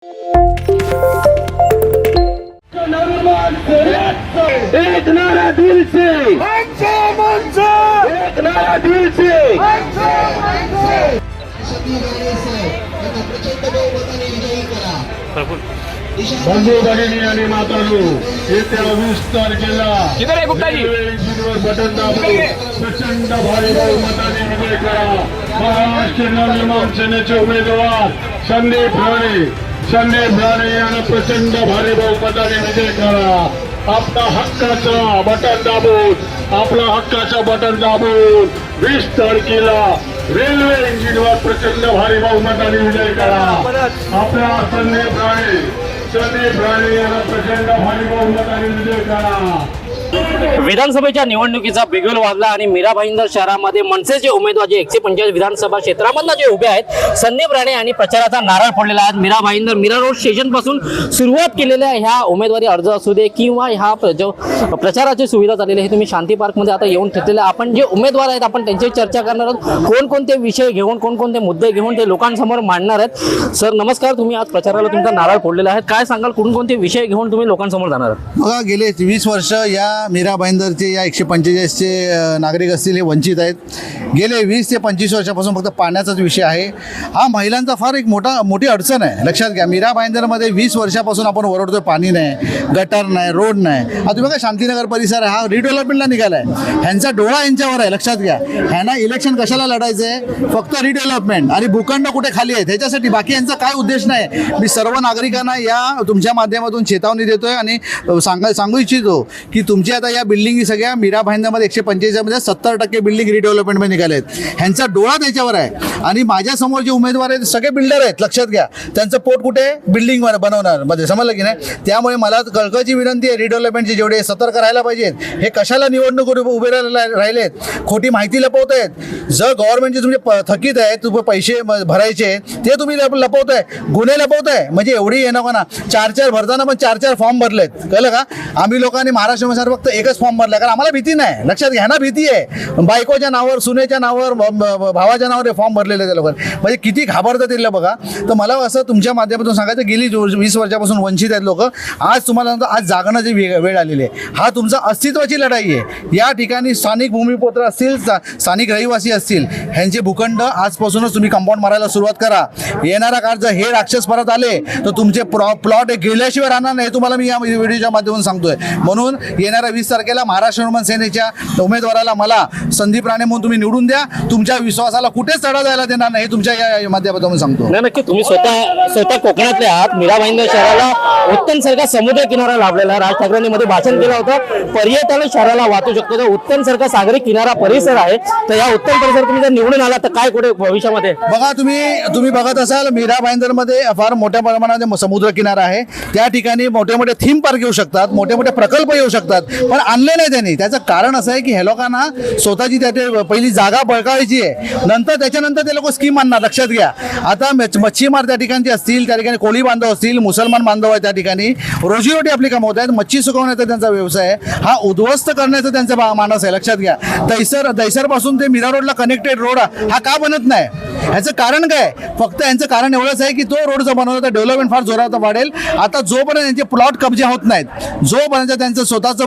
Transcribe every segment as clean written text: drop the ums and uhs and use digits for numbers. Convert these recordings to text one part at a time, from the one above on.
एक नारा दिल से, एक नारा दिल से। बंधू भगिनी आणि मातांनो, येत्या 20 तारखेला बटन दाबून प्रचंड भारी बहुमताने विजय करा। महाराष्ट्र नवनिर्माण सेनेचे उमेदवार संदीप राणे यांना प्रचंड भारी बहुमताने विजय करा। आपला हक्काचा बटन दाबून 20 तारखेला रेल्वे इंजिनवर प्रचंड भारी बहुमताने विजय करा। आपल्या संदीप राणे यांना प्रचंड भारी बहुमताने विजय करा। विधानसभेच्या निवडणुकीचा बिगुल वाजला आणि मीरा भाईंदर शहरामध्ये मनसेचे उमेदवार जे 145 विधानसभा क्षेत्रामधला जे उभे आहेत संदीप राणे यांनी प्रचाराचा नारळ फोडलेला आहे। मीरा रोड स्टेशन पासून सुरुवात केलेल्या ह्या उमेदवारी अर्ज असू दे किंवा ह्या प्रचाराची सुविधा झालेली आहे। तुम्ही शांती पार्क मध्ये आता येऊन ठेवलेले आपण जे उमेदवार आहेत आपण त्यांच्याशी चर्चा करणार आहोत। कोणकोणते विषय घेऊन कोणकोणते मुद्दे घेऊन ते लोकांसमोर मांडणार आहेत। सर नमस्कार, तुम्ही आज प्रचाराला तुमचा नारळ फोडलेला आहे, काय सांगाल कोणकोणते विषय घेऊन तुम्ही लोकांसमोर जाणार आहात? बघा, गेले 20 वर्ष या मीरा भाईंदरचे या 145चे नागरिक असतील हे वंचित आहेत। गेले 20 ते 25 वर्षापासून फक्त पाण्याचाच विषय आहे। हा महिलांचा फार एक मोठी अडचण आहे, लक्षात घ्या। मीरा भाईंदरमध्ये 20 वर्षापासून आपण ओरडतोय, पाणी नाही, गटार नाही, रोड नाही। आता तुम्ही बघा शांतीनगर परिसर हा रिडेव्हलपमेंटला निघाला आहे, ह्यांचा डोळा यांच्यावर आहे, लक्षात घ्या। ह्यांना इलेक्शन कशाला लढायचं आहे? फक्त रिडेव्हलपमेंट आणि भूखंड कुठे खाली आहे त्याच्यासाठी, बाकी यांचा काय उद्देश नाही। मी सर्व नागरिकांना या तुमच्या माध्यमातून चेतावणी देतोय आणि सांगू इच्छितो की तुमची आता या बिल्डिंगी सगळ्या मीरा भाईंदरमध्ये 145 मध्ये 70% बिल्डिंग रिडेव्हलपमेंटमध्ये निघाले आहेत। ह्यांचा डोळा त्याच्यावर आहे आणि माझ्यासमोर जे उमेदवार आहेत सगळे बिल्डर आहेत, लक्षात घ्या। त्यांचं पोट कुठे? बिल्डिंग बनवणार मध्ये, समजलं की नाही? त्यामुळे मला कळकळीची विनंती आहे, रिडेव्हलपमेंटचे जेवढे सतर्क राहायला पाहिजेत। हे कशाला निवडणूक उभे राहिलेत? खोटी माहिती लपवत आहेत। जर गव्हर्नमेंटचे तुमचे थकीत आहेत, तुम्ही पैसे भरायचे ते तुम्ही लपवताय, गुन्हे लपवताय। म्हणजे एवढी हे नको ना, 4 भरताना पण 4 फॉर्म भरलेत, कळलं का? आम्ही लोकांनी महाराष्ट्र फक्त एकच फॉर्म भरला, कारण आम्हाला भीती नाही, लक्षात घ्या ना। भीती आहे बायकोच्या नावावर, सुनेच्या नावावर, भावाच्या नावावर फॉर्म भरलेले त्या लोकांनी, म्हणजे किती घाबरतात तिला बघा। तर मला असं तुमच्या माध्यमातून सांगायचं, गेली 20 वर्षापासून वंचित आहेत लोक। आज तुम्हाला आज जागण्याची वेळ आलेली आहे। हा तुमचा अस्तित्वाची लढाई आहे। या ठिकाणी स्थानिक भूमिपुत्र असतील, स्थानिक रहिवासी असतील, ह्यांचे भूखंड आजपासूनच तुम्ही कंपाऊंड मारायला सुरुवात करा। येणारा काळ जर हे राक्षस परत आले तर तुमचे प्लॉट गेल्याशिवाय राहणार नाही, हे तुम्हाला मी या व्हिडिओच्या माध्यमातून सांगतोय। म्हणून येणाऱ्या 20 तारखेला महाराष्ट्र नवनिर्माण सेनेच्या उमेदवाराला मला संदीप राणे म्हणून तुम्ही निवडून द्या। तुमच्या विश्वासाला कुठेच तडा जायला देणार नाही, हे तुमच्या या माध्यमातून सांगतो। नक्की तुम्ही स्वतः कोकणातले आहात। मीरा भाईंदर शहराला उत्तमसारखा समुद्र किनारा लाभलेला आहे। राज ठाकरेंनी मध्ये भाषण केलं होतं, पर्यटन शहराला वाहतू शकतो, तर उत्तमसारखा सागरी किनारा परिसर आहे। तर या उत्तम परिसर तुम्ही जर निवडून आला तर काय कुठे भविष्यामध्ये? बघा, तुम्ही बघत असाल मीरा भाईंदरमध्ये फार मोठ्या प्रमाणात समुद्र किनारा आहे। त्या ठिकाणी मोठे मोठे थीम पार्क येऊ शकतात, मोठे मोठे प्रकल्प येऊ शकतात, पण आणले नाही त्यांनी। त्याचं कारण असं आहे की हे लोकांना स्वतःची त्या पहिली जागा बळकावायची आहे, नंतर त्याच्यानंतर ते लोक स्कीम आणणार, लक्षात घ्या। आता मच्छीमार त्या ठिकाणचे असतील, त्या ठिकाणी कोळी बांधव असतील, मुसलमान बांधव आहे, त्या ठिकाणी रोजीरोटी आपली कमवत आहेत। मच्छी सुकवण्याचा त्यांचा व्यवसाय आहे, हा उद्ध्वस्त करण्याचा त्यांचा मानस आहे, लक्षात घ्या। दहिसर पासून ते मीरा रोडला कनेक्टेड रोड हा का बनत नाही? ह्याचं कारण काय? फक्त यांचं कारण एवढंच आहे की तो रोड जर बनवला तर डेव्हलपमेंट फार जोरात वाढेल। आता जोपर्यंत त्यांचे प्लॉट कब्जे होत नाहीत, जोपर्यंत त्यांचं स्वतःचं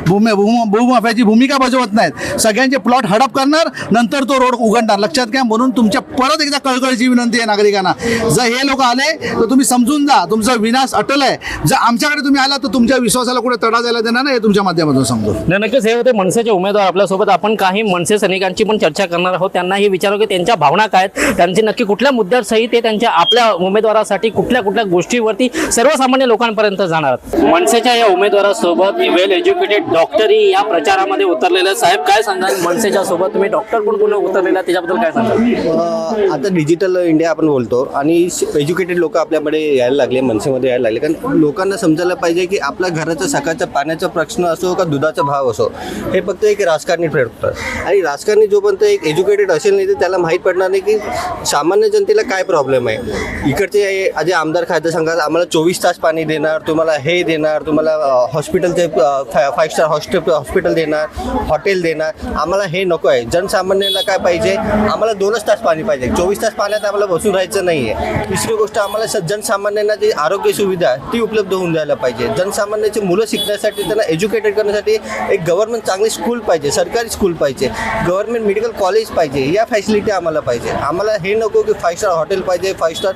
भूमाफियाची भूमिका बजावत नाहीत, सगळ्यांचे प्लॉट हडप करणार, नंतर तो रोड उघडणार, लक्षात घ्या। म्हणून तुमच्या परत एकदा कळकळीची विनंती आहे नागरिकांना, जर हे लोक आले तर तुम्ही समजून जा, तुमचा विनाश अटल आहे। जर आमच्याकडे तुम्ही आला तर तुमच्या विश्वासाला कुठे तडा जायला देणार नाही, हे तुमच्या माध्यमातून सांगतो। नक्कीच हे होते मनसेचे उमेदवार आपल्यासोबत। आपण काही मनसे सैनिकांची पण चर्चा करणार आहोत, त्यांनाही विचारू की त्यांच्या भावना काय आहेत, त्यांची नक्की कुठल्या मुद्द्यावर सही ते त्यांच्या आपल्या उमेदवारासाठी कुठल्या गोष्टीवरती सर्वसामान्य लोकांपर्यंत जाणार। मनसेच्या या उमेदवारासोबत वेल एज्युकेटेड डॉक्टरी या प्रचारामध्ये उतरलेले साहेब, काय सांगाल? मनसेच्या सोबत तुम्ही डॉक्टर कोण उतरलेला त्याच्याबद्दल काय सांगाल? आता डिजिटल इंडिया आपण बोलतो आणि एज्युकेटेड लोक आपल्याकडे यायला लागले, मनसेमध्ये यायला लागले, कारण लोकांना समजायला पाहिजे की आपल्या घराचा सकाळचा पाण्याचा प्रश्न असो का दुधाचा भाव असो, हे फक्त एक राजकारणी ठरवतात। आणि राजकारणी जोपर्यंत एक एज्युकेटेड असेल नाही तर त्याला माहीत पडणार नाही की सामान्य जनतेला काय प्रॉब्लेम आहे। इकडचे जे आमदार खासदार सांगतात आम्हाला 24 तास पाणी देणार, तुम्हाला हे देणार, तुम्हाला हॉस्पिटलचे 5 स्टार हॉस्पिटल देणार, हॉटेल देणार. आम्हाला हे नको आहे. जनसामान्यांना काय पाहिजे, आम्हाला 2च तास पाणी पाहिजे. 24 तास पाण्यात आम्हाला बसून राहायचं नाही आहे. दुसरी गोष्ट, आम्हाला जनसामान्यांना जी आरोग्य सुविधा ती उपलब्ध होऊन द्यायला पाहिजे. जनसामान्याची मुलं शिकण्यासाठी, त्यांना एज्युकेटेड करण्यासाठी एक गव्हर्नमेंट चांगली स्कूल पाहिजे, सरकारी स्कूल पाहिजे, गव्हर्नमेंट मेडिकल कॉलेज पाहिजे. या फॅसिलिटी आम्हाला पाहिजे. आम्हाला हे नको की 5 स्टार हॉटेल पाहिजे, 5 स्टार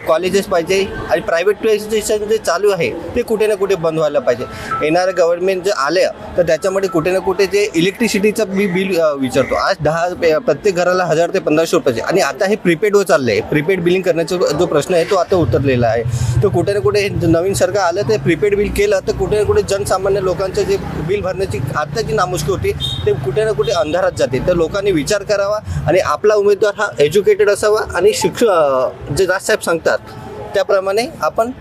कॉलेजेस पाहिजे आणि प्रायव्हेट एज्युकेशन जे चालू आहे ते कुठे ना कुठे बंद व्हायला पाहिजे. येणारं गव्हर्नमेंट जे आलं तर त्याच्यामध्ये कुठे ना कुठे जे इलेक्ट्रिसिटीचं बिल विचारतो. आज प्रत्येक घराला 1000 ते 1500 रुपयाचे, आणि आता हे प्रीपेडवर चाललं आहे. प्रीपेड बिलिंग करण्याचा जो प्रश्न आहे तो आता उतरलेला आहे. तर कुठे ना कुठे नवीन सरकार आलं ते प्रीपेड बिल केलं तर कुठे ना कुठे जनसामान्य लोकांचं जे बिल भरण्याची आता जी नामुष्की होती ते कुठे ना कुठे अंधारात जाते. तर लोकांनी विचार करावा आणि आपला उमेदवार हा एज्युकेटेड असावा आणि जे राजसाहेब सांगतात त्याप्रमाणे आपण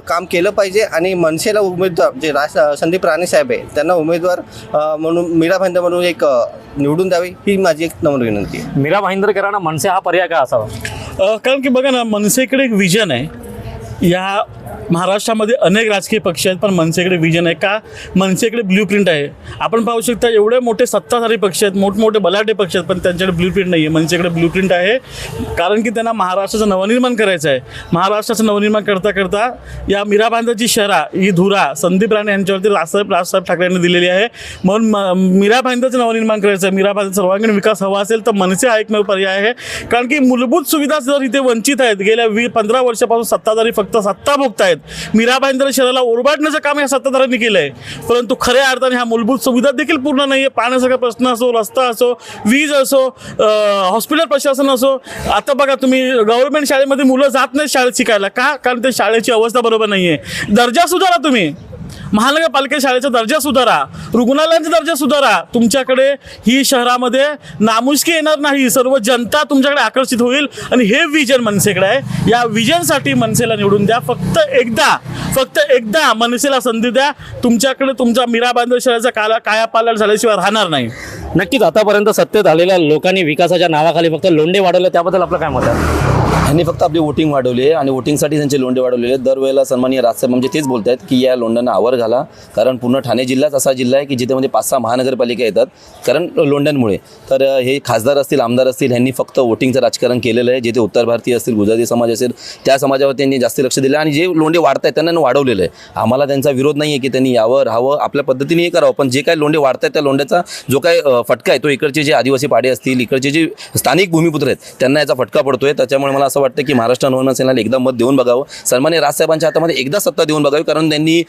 काम केलं पाहिजे. आणि मनसेला उमेदवार जे संदीप राणे साहेब आहे त्यांना उमेदवार म्हणून मीरा भाईंदर म्हणून एक निवडून द्यावी, ही माझी एक नम्र विनंती आहे. मीरा भाईंदरकरांना मनसे हा पर्याय का असावा? कारण की बघा ना, मनसेकडे एक विजन आहे. या महाराष्ट्रामध्ये अनेक राजकीय पक्ष आहेत पण मनसेकडे विजन आहे. का? मनसेकडे ब्ल्यूप्रिंट आहे. आपण पाहू शकता एवढे मोठे सत्ताधारी पक्ष आहेत, मोठमोठे बलाढ्य पक्ष आहेत, पण त्यांच्याकडे ब्ल्यूप्रिंट नाही आहे. मनसेकडे ब्ल्यूप्रिंट आहे कारण की त्यांना महाराष्ट्राचं नवनिर्माण करायचं आहे. महाराष्ट्राचं नवनिर्माण करता करता या मीरा भाईंदरची शहरा ही धुरा संदीप राणे यांच्यावरती राजसाहेब ठाकरे यांनी दिलेली आहे. म्हणून मीरा भाईंदरचं नवनिर्माण करायचं आहे. मीरा भाईंदर सर्वांगीण विकास हवा असेल तर मनसे हा एकमेव पर्याय आहे. कारण की मूलभूत सुविधा जर इथे वंचित आहेत. गेल्या 15 वर्षापासून सत्ताधारी फक्त सत्ता भोगत आहेत. मीरा भाईंदर शहराला ओरबाडण्याचं काम या सत्ताधाऱ्यांनी केलं आहे, परंतु खऱ्या अर्थाने ह्या मूलभूत सुविधा देखील पूर्ण नाही आहे. पाण्यासारखा प्रश्न असो, रस्ता असो, वीज असो, हॉस्पिटल प्रशासन असो. आता बघा तुम्ही गव्हर्नमेंट शाळेमध्ये मुलं जात नाही शाळेत शिकायला. का? कारण त्या शाळेची अवस्था बरोबर नाही आहे. दर्जा सुधारा तुम्ही, महानगरपालिका शाळेचा दर्जा सुधारा, रुग्णालयांचा दर्जा सुधारा. तुमच्याकडे ही शहरामध्ये नामुष्की येणार नाही. सर्व जनता तुमच्याकडे आकर्षित होईल आणि हे विजन मनसेकडे आहे. या विजनसाठी मनसेला निवडून द्या. फक्त एकदा मनसेला संधी द्या. तुमच्याकडे तुमचा मीरा भाईंदर शहराचा कायापालट झाल्याशिवाय राहणार नाही. नक्कीच आतापर्यंत सत्तेत आलेल्या लोकांनी विकासाच्या नावाखाली फक्त लोंढे वाढवले, त्याबद्दल आपलं काय मत आहे? त्यांनी फक्त आपली वोटिंग वाढवली आहे आणि वोटिंगसाठी त्यांचे लोंढे वाढवलेले आहेत. दरवेळेला सन्माननीय राजसाहेब म्हणजे तेच बोलत आहेत की या लोंढ्यांना आवर घाला, कारण पूर्ण ठाणे जिल्हाच असा जिल्हा आहे की जिथे 5-6 महानगरपालिका येतात कारण लोंढ्यांमुळे. तर हे खासदार असतील, आमदार असतील, ह्यांनी फक्त वोटिंगचं राजकारण केलेलं आहे. जिथे उत्तर भारतीय असतील, गुजराती समाज असेल त्या समाजावर त्यांनी जास्त लक्ष दिलं आणि जे लोंढे वाढत आहेत त्यांना वाढवलेलं आहे. आम्हाला त्यांचा विरोध नाही आहे की त्यांनी यावं राहावं, आपल्या पद्धतीने हे करावं, पण जे काय लोंढे वाढत आहेत त्या लोंढ्याचा जो काय फटका आहे तो इकडचे जे आदिवासी पाडे असतील, इकडचे जे स्थानिक भूमिपुत्र आहेत त्यांना याचा फटका पडतोय. त्याच्यामुळे मला असं वाटतं की महाराष्ट्र नवनिर्माण एकदा मत देऊन बघावं, सन्माननीय राजसाहेबांच्या हातामध्ये एकदा सत्ता देऊन बघावी, कारण त्यांनी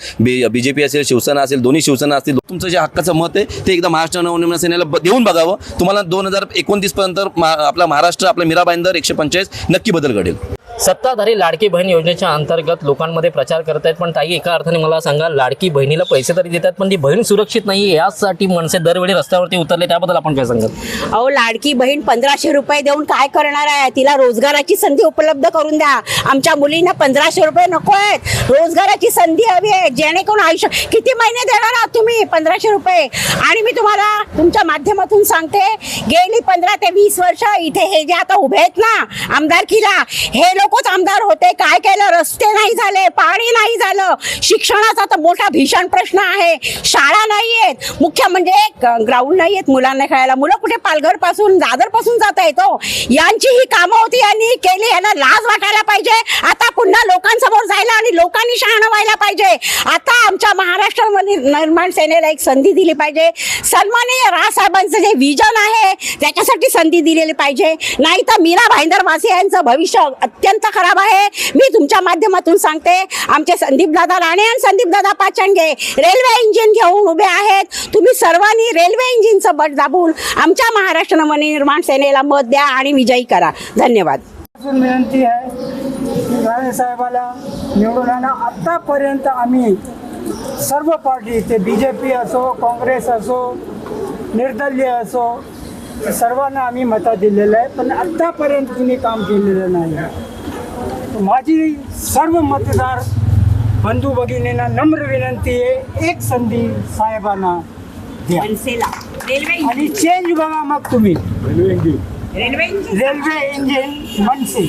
बीजेपी असेल, शिवसेना असेल, दोन्ही शिवसेना असतील, तुमचं जे हक्काचं मत आहे ते एकदा महाराष्ट्र नवनिर्माण सेनेला देऊन बघावं. तुम्हाला 2029 पर्यंत आपला महाराष्ट्र, आपला मीरा भाईंदर 145 नक्की बदल घडेल. सत्ताधारी लाडकी बहीण योजनेच्या अंतर्गत लोकांमध्ये प्रचार करत आहेत, पण ताई एका अर्थाने मला सांगा, लाडकी बहिणीला पैसे तरी देतात पण ती बहीण सुरक्षित नाही, यासाठी मनसे दरवेळी रस्त्यावरती उतरले, त्याबद्दल आपण काय सांगाल? अहो, लाडकी बहीण 1500 रुपये देऊन काय करणार आहे? तिला रोजगाराची संधी उपलब्ध करून द्या. आमच्या मुलींना 1500 रुपये नको आहेत, रोजगाराची संधी हवी आहे, जेणेकरून आयुष्य किती महिने देणार आहात तुम्ही 1500 रुपये? आणि मी तुम्हाला तुमच्या माध्यमातून सांगते, गेली 15 ते 20 वर्ष इथे हे जे आता उभे आहेत ना आमदारकीला, हे लोकच आमदार होते. काय केलं? रस्ते नाही झाले, पाणी नाही झालं, शिक्षणाचा तर मोठा भीषण प्रश्न आहे, शाळा नाही आहेत, मुख्य म्हणजे ग्राउंड नाही आहेत मुलांना खेळायला. मुलं कुठे पालघर पासून, दादर पासून जात आहेत. यांची ही कामं होती, यांनी केली, यांना लाज वाटायला पाहिजे. आता पुन्हा लोकांसमोर जायला आणि लोकांनी शहाणं व्हायला पाहिजे. आता आमच्या महाराष्ट्र निर्माण सेनेला एक संधी दिली पाहिजे. सन्माननीय राजसाहेबांचं जे विजन आहे त्याच्यासाठी संधी दिलेली पाहिजे, नाही तर मीरा भाईंदर वासियांचं भविष्य अत्यंत खराब आहे. मी तुमच्या माध्यमातून सांगते, आमचे संदीपदादा राणे आणि संदीपदादा पाचंडे रेल्वे इंजिन घेऊन उभे आहेत. तुम्ही सर्वांनी रेल्वे इंजिनचं बट दाबून आमच्या महाराष्ट्र नवनिर्माण सेनेला मत द्या आणि विजयी करा. धन्यवाद. विनंती आहे की राणे साहेबाला निवडून आणा. आत्तापर्यंत आम्ही सर्व पार्टी, ते BJP असो, काँग्रेस असो, निर्दलीय असो, सर्वांना आम्ही मतं दिलेलं आहे, पण आत्तापर्यंत कुणी काम केलेलं नाही. माझी सर्व मतदार बंधू भगिनींना नम्र विनंती आहे, एक संधी साहेबांना द्या आणि चेंज बघा. मग तुम्ही रेल्वे इंजिन मनसे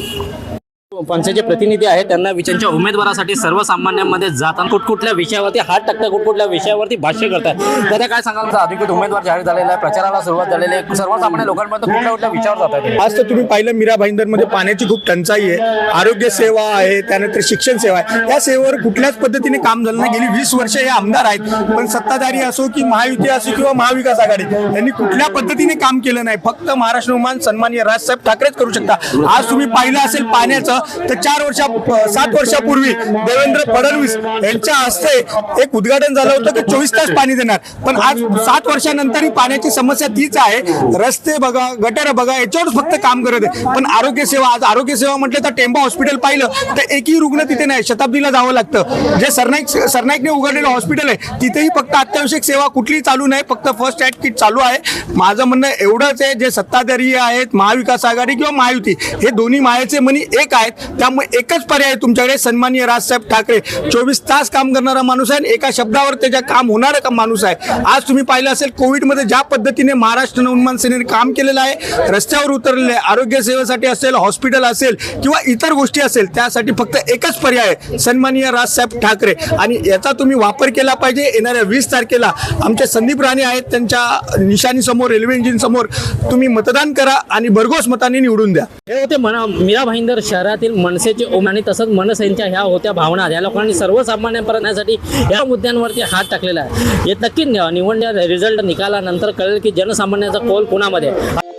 मनसेचे प्रतिनिधी आहेत त्यांना त्यांच्या उमेदवारासाठी सर्वसामान्यांमध्ये जाताना कुठकुठल्या विषयावरती हात टाकतात, कुठकुठल्या विषयावरती भाष्य करतात. दादा काय सांगाल, अधिकृत उमेदवार जाहीर झालेला आहे, प्रचाराला सुरुवात झालेली आहे, सर्वसामान्य लोकांपर्यंत कुठल्या कुठल्या विषयावर जातात? आज तर तुम्ही पाहिलं मीरा भाईंदरमध्ये पाण्याची खूप टंचाई आहे, आरोग्य सेवा आहे, त्यानंतर शिक्षण सेवा आहे. या सेवेवर कुठल्याच पद्धतीने काम झालं नाही. गेली 20 वर्ष हे आमदार आहेत, पण सत्ताधारी असो की महायुती असो किंवा महाविकास आघाडी यांनी कुठल्या पद्धतीने काम केलं नाही. फक्त महाराष्ट्र निर्माण सन्माननीय राजसाहेब ठाकरेच करू शकता. आज तुम्ही पाहिलं असेल पाण्याचं तर 7 वर्षापूर्वी देवेंद्र फडणवीस यांच्या हस्ते एक उद्घाटन झालं होतं की 24 तास पाणी देणार, पण आज 7 वर्षानंतरही पाण्याची समस्या तीच आहे. रस्ते बघा, गटर बघा, याच्यावरच फक्त काम करत आहे. पण आरोग्य सेवा, आज आरोग्य सेवा म्हटलं तर टेंबा हॉस्पिटल पाहिलं तर एकही रुग्ण तिथे नाही, शताब्दीला जावं लागतं. जे सरनाईकने उघडलेलं हॉस्पिटल आहे तिथेही फक्त अत्यावश्यक सेवा कुठलीही चालू नाही, फक्त फर्स्ट एड किट चालू आहे. माझं म्हणणं एवढंच आहे, जे सत्ताधारी आहेत महाविकास आघाडी किंवा महायुती हे दोन्ही मायेचे मनी एक आहेत, त्यामुळे एकच पर्याय तुमच्याकडे सन्माननीय राजसाहेब ठाकरे. 24 तास काम करणारा माणूस आहे आणि एका शब्दावर त्याच्या काम होणारा माणूस आहे. आज तुम्ही पाहिलं असेल कोविडमध्ये ज्या पद्धतीने महाराष्ट्र नवनिर्माण सेनेने काम केलेलं आहे, रस्त्यावर उतरलेले आरोग्य सेवेसाठी असेल, हॉस्पिटल असेल किंवा इतर गोष्टी असेल, त्यासाठी फक्त एकच पर्याय आहे, सन्माननीय राजसाहेब ठाकरे. आणि याचा तुम्ही वापर केला पाहिजे. येणाऱ्या 20 तारखेला आमचे संदीप राणे आहेत, त्यांच्या निशाणी समोर, रेल्वे इंजिन समोर तुम्ही मतदान करा आणि भरघोस मतांनी निवडून द्या. हे होते मीरा भाईंदर शहरातील मनसेचे आणि तसंच मनसेंच्या ह्या होत्या भावना. या लोकांनी सर्वसामान्यांपर्यंतसाठी या मुद्द्यांवरती हात टाकलेला आहे. हे नक्की निवडणूक रिझल्ट निकालानंतर कळेल की जनसामान्यांचा कौल कोणामध्ये आहे.